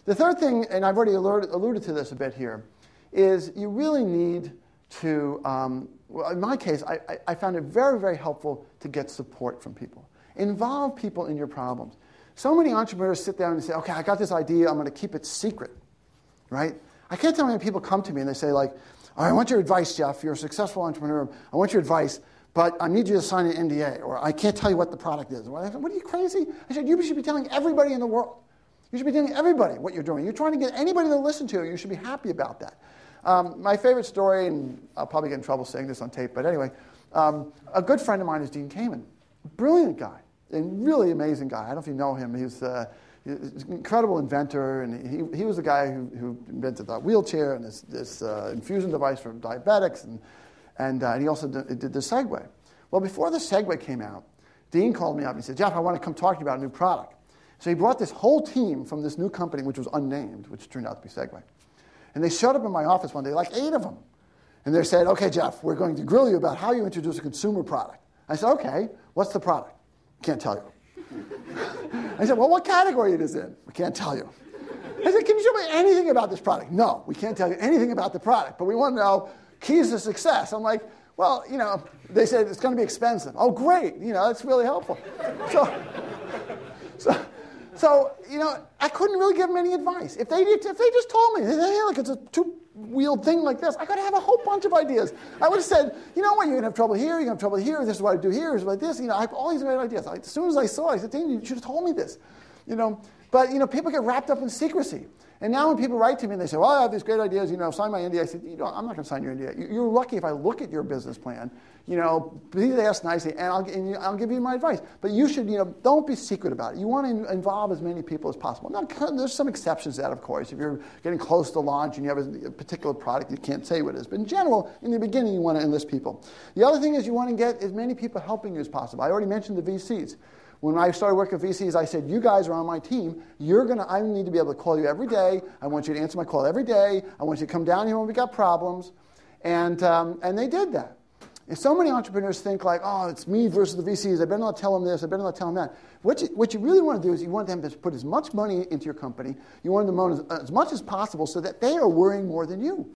The third thing, and I've already alluded to this a bit here, is you really need to, well, in my case, I found it very, very helpful to get support from people. Involve people in your problems. So many entrepreneurs sit down and say, okay, I got this idea, I'm going to keep it secret, right? I can't tell how many people come to me and they say, like, all right, I want your advice, Jeff. You're a successful entrepreneur. I want your advice, but I need you to sign an NDA, or I can't tell you what the product is. What are you, crazy? I said, you should be telling everybody in the world. You should be telling everybody what you're doing. You're trying to get anybody to listen to you. You should be happy about that. My favorite story, and I'll probably get in trouble saying this on tape, but anyway, a good friend of mine is Dean Kamen. Brilliant guy, and really amazing guy. I don't know if you know him. He's an incredible inventor, and he was the guy who invented the wheelchair and this infusion device for diabetics, and he also did the Segway. Well, before the Segway came out, Dean called me up and he said, Jeff, I want to come talk to you about a new product. So he brought this whole team from this new company, which was unnamed, which turned out to be Segway. And they showed up in my office one day, like 8 of them. And they said, okay, Jeff, we're going to grill you about how you introduce a consumer product. I said, okay, what's the product? Can't tell you. I said, well, what category it is in? We can't tell you. I said, can you show me anything about this product? No, we can't tell you anything about the product, but we want to know keys to success. I'm like, well, they said it's going to be expensive. Oh, great. That's really helpful. So, I couldn't really give them any advice. If they just told me, hey, look, it's a 2-wheeled thing like this, I could have a whole bunch of ideas. I would have said, you know what, you're going to have trouble here, you're going to have trouble here, this is what I do here, this is what this, I have all these great ideas. As soon as I saw it, I said, Dean, you should have told me this. But, people get wrapped up in secrecy. And now when people write to me and they say, well, I have these great ideas, sign my NDA, I said, I'm not going to sign your NDA. You're lucky if I look at your business plan, please ask nicely, and I'll give you my advice. But you should, don't be secret about it. You want to involve as many people as possible. Now, there's some exceptions to that, of course. If you're getting close to launch and you have a particular product, you can't say what it is. But in general, in the beginning, you want to enlist people. The other thing is you want to get as many people helping you as possible. I already mentioned the VCs. When I started working with VCs, I said, you guys are on my team. I need to be able to call you every day. I want you to answer my call every day. I want you to come down here when we got problems. And they did that. And so many entrepreneurs think like, oh, it's me versus the VCs. I better not tell them this. I better not tell them that. What you really want to do is you want them to put as much money into your company. You want them to own as much as possible so that they are worrying more than you.